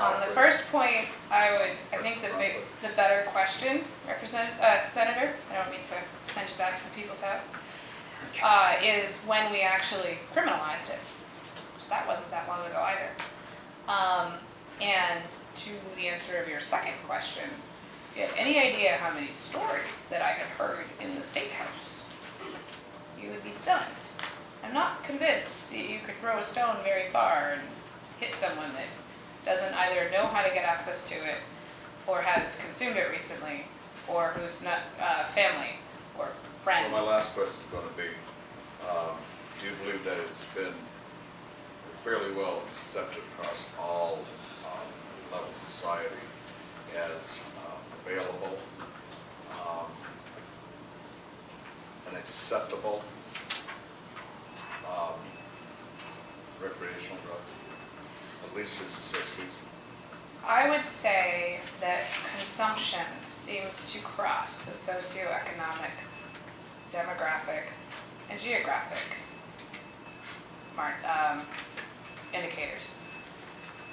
On the first point, I think the better question, Senator, I don't mean to send you back to the people's house, is when we actually criminalized it. So that wasn't that long ago either. And to the answer of your second question, if you had any idea how many stories that I had heard in the State House, you would be stunned. I'm not convinced that you could throw a stone very far and hit someone that doesn't either know how to get access to it, or has consumed it recently, or who's not family or friends. So my last question is going to be, do you believe that it's been fairly well accepted across all levels of society as available, and acceptable recreational drug, at least since the 60s? I would say that consumption seems to cross the socioeconomic, demographic, and geographic indicators.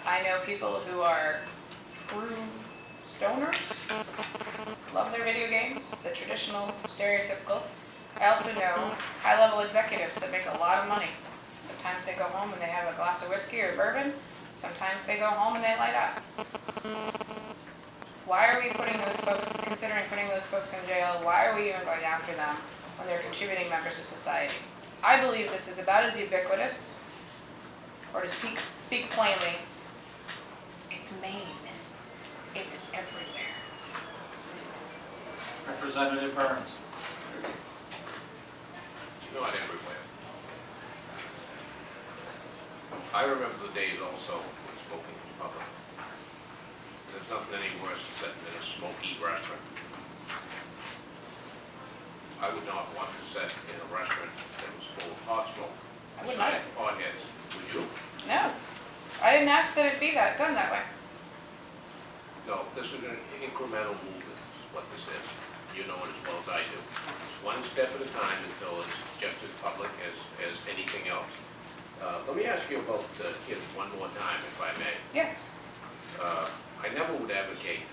I know people who are true stoners, love their video games, the traditional, stereotypical. I also know high-level executives that make a lot of money. Sometimes they go home and they have a glass of whiskey or bourbon. Sometimes they go home and they light up. Why are we considering putting those folks in jail? Why are we even going after them when they're contributing members of society? I believe this is about as ubiquitous, or to speak plainly, it's Maine. It's everywhere. Representative Burns. It's not everywhere. I remember the days also when smoking was public. There's nothing any worse than sitting in a smoky restaurant. I would not want to sit in a restaurant that was full of pot smoke. I would not. Potheads. Would you? No. I didn't ask that it be done that way. No, this is an incremental movement, is what this is. You know it as well as I do. It's one step at a time until it's just as public as anything else. Let me ask you about kids one more time, if I may. Yes. I never would advocate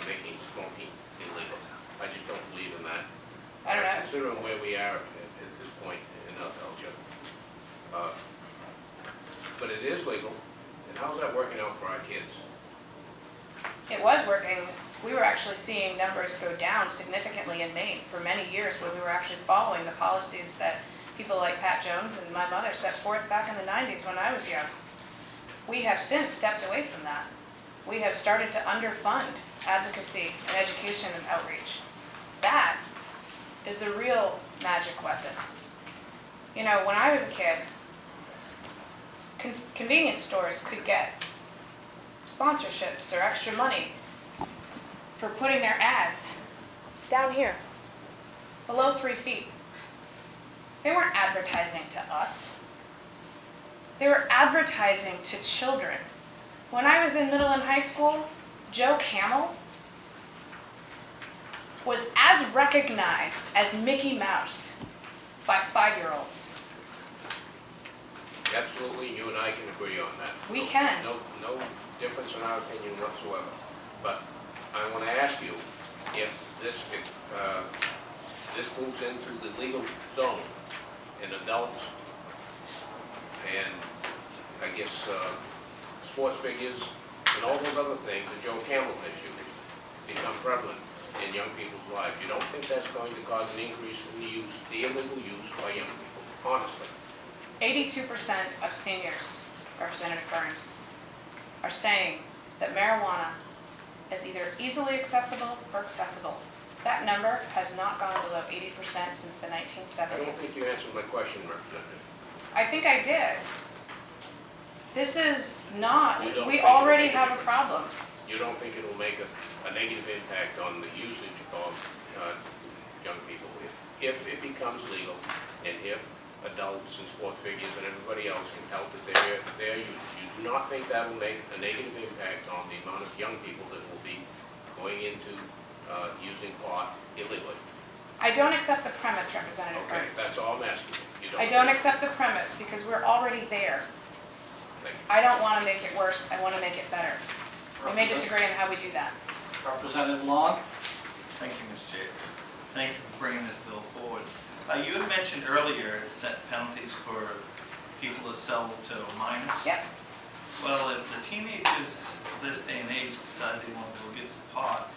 making smoking illegal. I just don't believe in that. I don't know. Considering where we are at this point in our culture. But it is legal, and how's that working out for our kids? It was working. We were actually seeing numbers go down significantly in Maine for many years when we were actually following the policies that people like Pat Jones and my mother set forth back in the 90s when I was young. We have since stepped away from that. We have started to underfund advocacy and education and outreach. That is the real magic weapon. You know, when I was a kid, convenience stores could get sponsorships or extra money for putting their ads down here, below 3 feet. They weren't advertising to us. They were advertising to children. When I was in middle and high school, Joe Camel was as recognized as Mickey Mouse by 5-year-olds. Absolutely, you and I can agree on that. We can. No difference in our opinion whatsoever. But I want to ask you, if this moves into the legal zone, and adults and I guess sports figures and all those other things that Joe Campbell has used become prevalent in young people's lives, you don't think that's going to cause an increase in the illegal use by young people, honestly? 82% of seniors, Representative Burns, are saying that marijuana is either easily accessible or accessible. That number has not gone below 80% since the 1970s. I don't think you answered my question, Representative. I think I did. This is not, You don't we think already it'll have make a problem. You don't think it'll make a negative impact on the usage of young people if it becomes legal, and if adults and sports figures and everybody else can tell that they're used? You do not think that will make a negative impact on the amount of young people that will be going into using pot illegally? I don't accept the premise, Representative Okay, Burns. that's all I'm asking you. I don't accept the premise because we're already there. Thank you. I don't want to make it worse, I want to make it better. We may disagree on how we do that. Representative Long? Thank you, Ms. Chair. Thank you for bringing this bill forward. You had mentioned earlier set penalties for people that sell to minors. Yep. Well, if the teenagers of this day and age decide they want to go get some pot,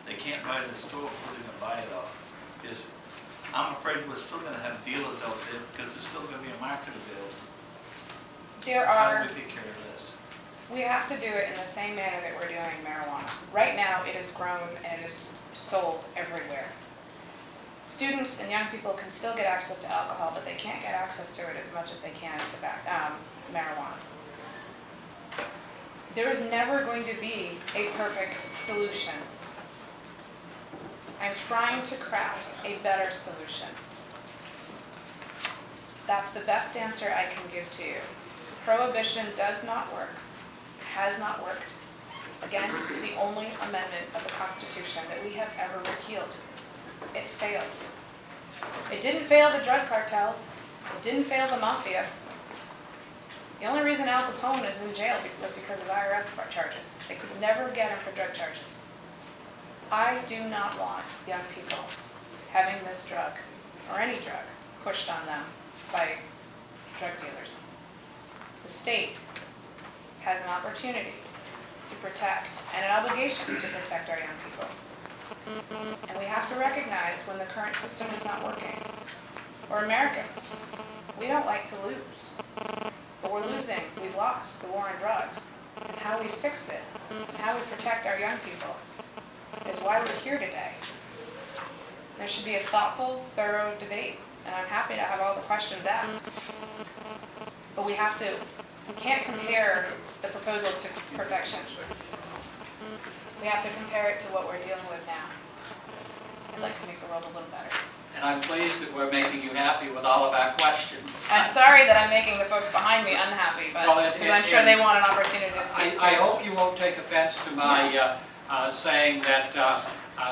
they can't buy it at the store before they're going to buy it off. Because I'm afraid we're still going to have dealers out there because there's still going to be a market available. How do we take care of this? We have to do it in the same manner that we're doing marijuana. Right now, it is grown and it is sold everywhere. Students and young people can still get access to alcohol, but they can't get access to it as much as they can to marijuana. There is never going to be a perfect solution. I'm trying to craft a better solution. That's the best answer I can give to you. Prohibition does not work, has not worked. Again, it's the only amendment of the Constitution that we have ever repealed. It failed. It didn't fail the drug cartels. It didn't fail the mafia. The only reason Al Capone is in jail was because of IRS charges. They could never get him for drug charges. I do not want young people having this drug, or any drug, pushed on them by drug dealers. The state has an opportunity to protect and an obligation to protect our young people. And we have to recognize when the current system is not working. We're Americans. We don't like to lose. But we're losing. We've lost the war on drugs. And how we fix it, and how we protect our young people, is why we're here today. There should be a thoughtful, thorough debate, and I'm happy to have all the questions asked. But we can't compare the proposal to perfection. We have to compare it to what we're dealing with now. I'd like to make the world a little better. And I'm pleased that we're making you happy with all of our questions. I'm sorry that I'm making the folks behind me unhappy, but Well, because I'm sure they want an opportunity to speak too. I hope you won't take offense to my saying that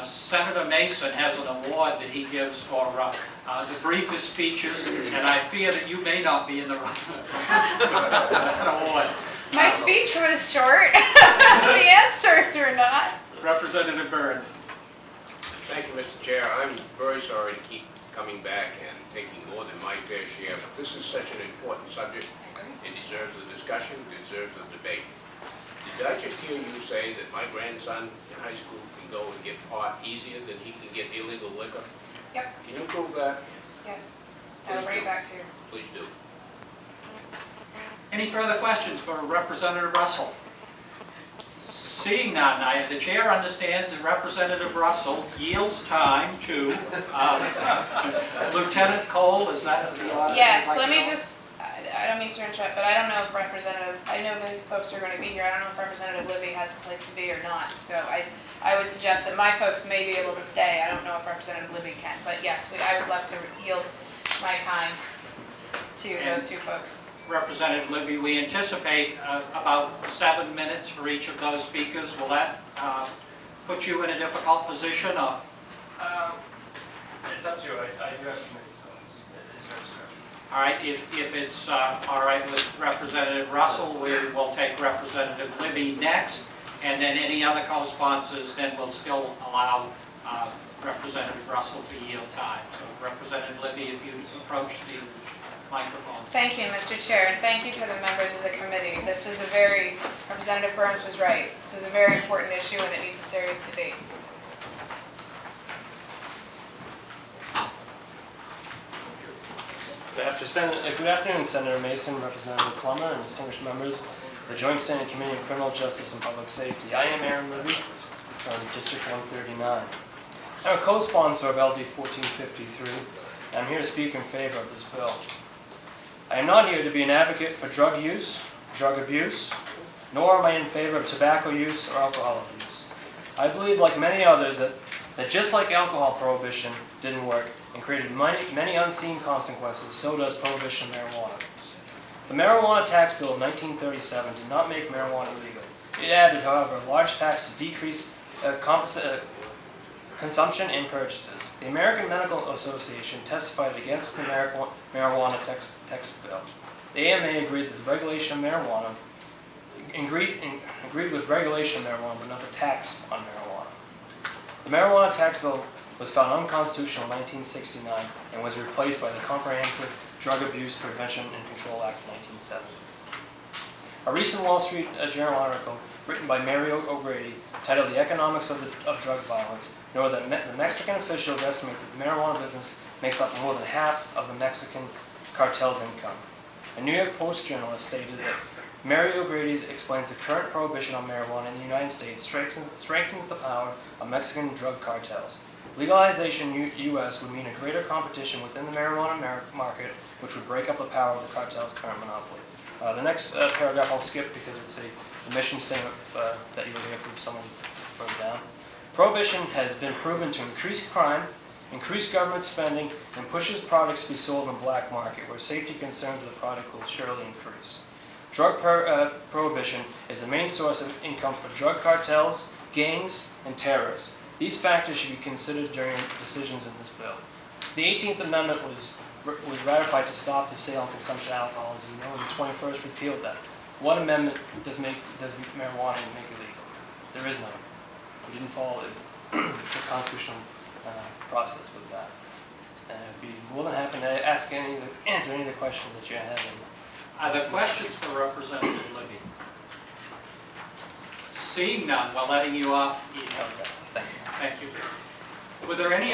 Senator Mason has an award that he gives for the briefest speeches, and I fear that you may not be in the run for that award. My speech was short. The answers were not. Representative Burns. Thank you, Mr. Chair. I'm very sorry to keep coming back and taking more than my fair share, but this is such an important subject. It deserves the discussion, it deserves the debate. Did I just hear you say that my grandson in high school can go and get pot easier than he can get illegal liquor? Yep. Can you prove that? Yes. I will bring it back to you. Please do. Any further questions for Representative Russell? Seeing none, the chair understands that Representative Russell yields time to Lieutenant Cole. Is that the order? Yes, let me just, I don't mean to interrupt, but I don't know if I know those folks are going to be here. I don't know if Representative Libby has a place to be or not. So I would suggest that my folks may be able to stay. I don't know if Representative Libby can. But yes, I would love to yield my time to those two folks. Representative Libby, we anticipate about 7 minutes for each of those speakers. Will that put you in a difficult position? Or? It's up to you. I do have committee, so it's your discretion. All right, if it's all right with Representative Russell, we will take Representative Libby next, and then any other co-sponsors, then we'll still allow Representative Russell to yield time. So Representative Libby, if you approach the microphone. Thank you, Mr. Chair, and thank you to the members of the committee. This is Representative Burns was right. This is a very important issue and it needs a serious debate. Good afternoon, Senator Mason, Representative Plummer, and distinguished members of the Joint Standing Committee on Criminal Justice and Public Safety. I am Aaron Libby from District 139. I'm a co-sponsor of LD 1453, and I'm here to speak in favor of this bill. I am not here to be an advocate for drug use, drug abuse, nor am I in favor of tobacco use or alcohol abuse. I believe, like many others, that just like alcohol prohibition didn't work and created many unseen consequences, so does prohibition of marijuana. The Marijuana Tax Bill of 1937 did not make marijuana legal. It added, however, a large tax to decrease consumption and purchases. The American Medical Association testified against the marijuana tax bill. The AMA agreed that the regulation of marijuana, agreed with regulation of marijuana, but not the tax on marijuana. The marijuana tax bill was found unconstitutional in 1969 and was replaced by the Comprehensive Drug Abuse Prevention and Control Act of 1970. A recent Wall Street Journal article written by Mary O'Grady titled "The Economics of Drug Violence" noted that the Mexican officials estimate that the marijuana business makes up more than half of the Mexican cartel's income. A New York Post journalist stated that Mary O'Grady explains the current prohibition on marijuana in the United States strengthens the power of Mexican drug cartels. Legalization in the U.S. would mean a greater competition within the marijuana market, which would break up the power of the cartel's current monopoly. The next paragraph I'll skip because it's a mission statement that you will hear from someone further down. Prohibition has been proven to increase crime, increase government spending, and pushes products to be sold in the black market, where safety concerns of the product will surely increase. Drug prohibition is the main source of income for drug cartels, gangs, and terrorists. These factors should be considered during decisions in this bill. The 18th Amendment was ratified to stop the sale and consumption of alcohol, as you know, and the 21st repealed that. What amendment does marijuana make illegal? There is none. We didn't follow the constitutional process with that. And I'd be more than happy to answer any of the questions that you have. Are there questions for Representative Libby? Seeing none, we're letting you off easy. Okay, thank you. Thank you. Were there any